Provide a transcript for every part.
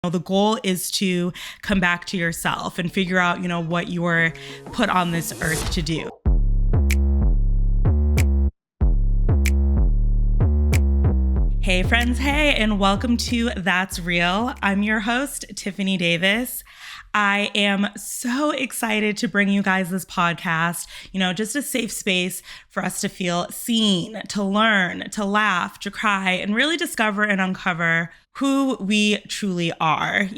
The goal is to come back to yourself and figure out, what you were put on this earth to do. Hey friends, hey, and welcome to That's Real. I'm your host, Tiffanie Davis. I am so excited to bring you guys this podcast, just a safe space for us to feel seen, to learn, to laugh, to cry, and really discover and uncover who we truly are.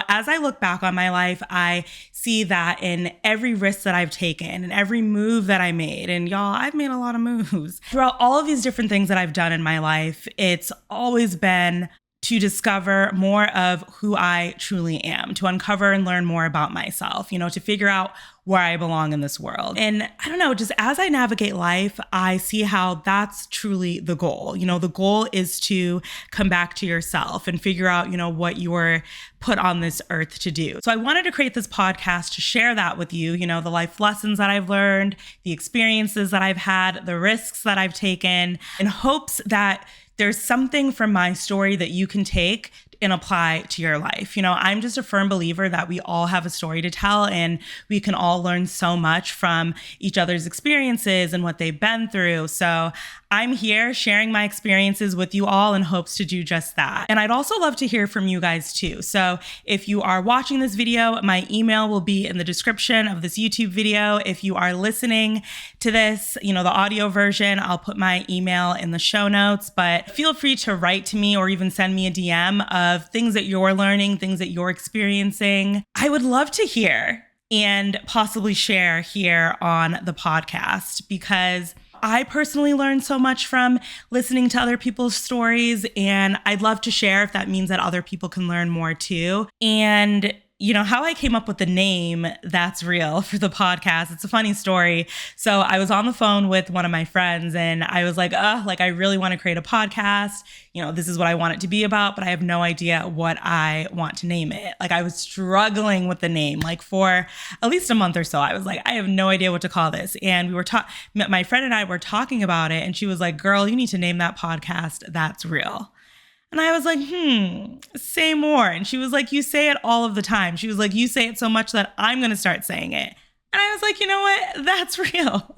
As I look back on my life, I see that in every risk that I've taken and every move that I made, and y'all, I've made a lot of moves. Throughout all of these different things that I've done in my life, it's always been to discover more of who I truly am, to uncover and learn more about myself, to figure out where I belong in this world. And I don't know, just as I navigate life, I see how that's truly the goal. The goal is to come back to yourself and figure out, what you were put on this earth to do. So I wanted to create this podcast to share that with you, the life lessons that I've learned, the experiences that I've had, the risks that I've taken, in hopes that there's something from my story that you can take and apply to your life. I'm just a firm believer that we all have a story to tell, and we can all learn so much from each other's experiences and what they've been through. So I'm here sharing my experiences with you all in hopes to do just that. And I'd also love to hear from you guys too. So if you are watching this video, my email will be in the description of this YouTube video. If you are listening to this, the audio version, I'll put my email in the show notes, but feel free to write to me or even send me a DM of things that you're learning, things that you're experiencing. I would love to hear and possibly share here on the podcast, because I personally learned so much from listening to other people's stories, and I'd love to share if that means that other people can learn more too. And how I came up with the name That's Real for the podcast, it's a funny story. So I was on the phone with one of my friends and I was like, I really want to create a podcast. This is what I want it to be about, but I have no idea what I want to name it. I was struggling with the name, for at least a month or so. I was like, I have no idea what to call this. And we were my friend and I were talking about it, and she was like, girl, you need to name that podcast That's Real. And I was like, say more. And she was like, you say it all of the time. She was like, you say it so much that I'm going to start saying it. And I was like, you know what? That's real.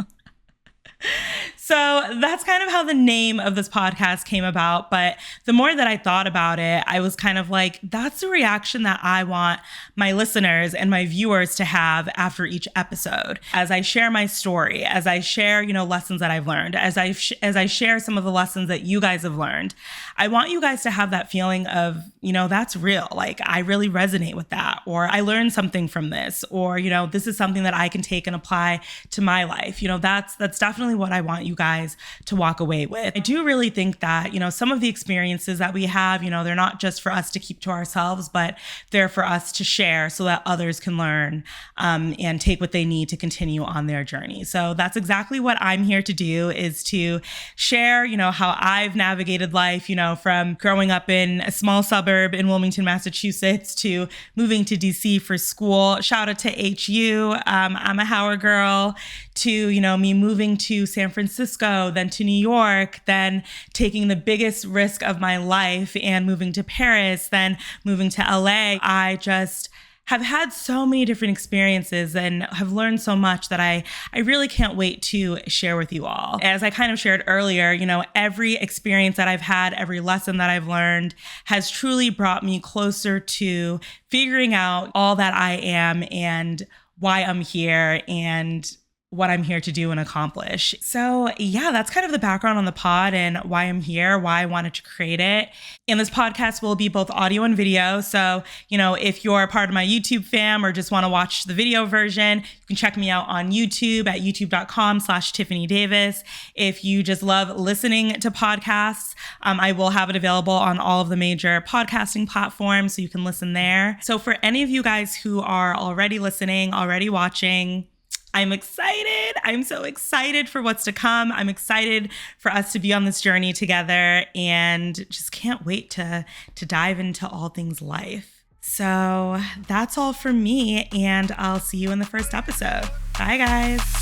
So that's kind of how the name of this podcast came about. But the more that I thought about it, I was kind of like, that's the reaction that I want my listeners and my viewers to have after each episode. As I share my story, as I share, lessons that I've learned, as I share some of the lessons that you guys have learned, I want you guys to have that feeling of, that's real. I really resonate with that, or I learned something from this, or, this is something that I can take and apply to my life. That's definitely what I want you guys to walk away with. I do really think that, some of the experiences that we have, they're not just for us to keep to ourselves, but they're for us to share so that others can learn and take what they need to continue on their journey. So that's exactly what I'm here to do, is to share, how I've navigated life, from growing up in a small suburb in Wilmington, Massachusetts, to moving to DC for school. Shout out to HU. I'm a Howard girl. To, me moving to San Francisco, then to New York, then taking the biggest risk of my life and moving to Paris, then moving to LA. I just have had so many different experiences and have learned so much that I really can't wait to share with you all. As I kind of shared earlier, every experience that I've had, every lesson that I've learned has truly brought me closer to figuring out all that I am and why I'm here and what I'm here to do and accomplish. So yeah, that's kind of the background on the pod and why I'm here, why I wanted to create it. And this podcast will be both audio and video. So, if you're a part of my YouTube fam or just want to watch the video version, you can check me out on YouTube at youtube.com/Tiffanie Davis. If you just love listening to podcasts, I will have it available on all of the major podcasting platforms, so you can listen there. So for any of you guys who are already listening, already watching, I'm excited. I'm so excited for what's to come. I'm excited for us to be on this journey together, and just can't wait to dive into all things life. So that's all from me, and I'll see you in the first episode. Bye, guys.